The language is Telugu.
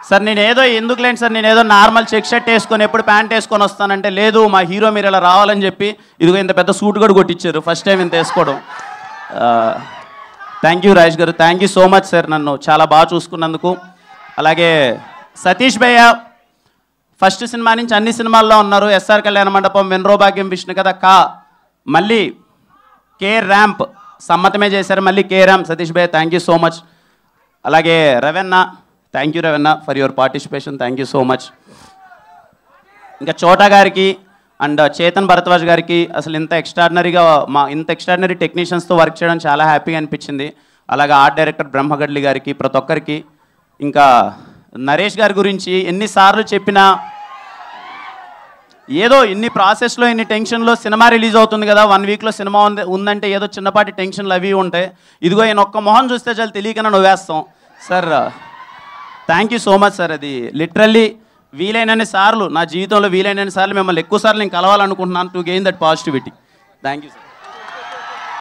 సార్ నేనేదో ఎందుకులేండి సార్, నేనేదో నార్మల్ చెక్ షర్ట్ వేసుకొని ఎప్పుడు ప్యాంట్ వేసుకొని వస్తానంటే, లేదు మా హీరో మీరు ఇలా రావాలని చెప్పి ఇదిగో ఇంత పెద్ద సూట్ కూడా కొట్టించారు ఫస్ట్ టైం ఇంత వేసుకోవడం. థ్యాంక్ యూ రాజేష్ గారు, thank you so much sir, నన్ను చాలా బాగా చూసుకున్నందుకు. అలాగే సతీష్ భయ్య ఫస్ట్ సినిమా నుంచి అన్ని సినిమాల్లో ఉన్నారు. ఎస్ఆర్ కళ్యాణ మండపం, వెన్రో భాగ్యం, విష్ణు కథ, మళ్ళీ కే ర్యాంప్ సమ్మతమే చేశారు, మళ్ళీ కే ర్యాంప్. సతీష్ భయ్య థ్యాంక్ యూ సో మచ్. అలాగే రవెన్న, థ్యాంక్ యూ రవెన్న for your participation, thank you so much. ఇంకా చోటా గారికి అండ్ చేతన్ భరద్వాజ్ గారికి అసలు ఇంత ఎక్స్ట్రాడినరీ టెక్నీషియన్స్తో వర్క్ చేయడం చాలా హ్యాపీగా అనిపించింది. అలాగే ఆర్ట్ డైరెక్టర్ బ్రహ్మగడ్లి గారికి, ప్రతి ఒక్కరికి. ఇంకా నరేష్ గారి గురించి ఎన్నిసార్లు చెప్పినా ఏదో ఇన్ని ప్రాసెస్లో ఇన్ని టెన్షన్లో సినిమా రిలీజ్ అవుతుంది కదా, 1 వీక్లో సినిమా ఉందంటే ఏదో చిన్నపాటి టెన్షన్లు అవి ఉంటాయి. ఇదిగో ఈయన ఒక్క మొహం చూస్తే చాలు తెలియకనే నవ్వేస్తాం sir. Thank you so much sir. అది లిటరల్లీ వీలైనన్ని సార్లు నా జీవితంలో వీలైనన్ని సార్లు మిమ్మల్ని ఎక్కువ సార్లు నేను కలవాలనుకుంటున్నాను to gain that positivity. Thank you sir.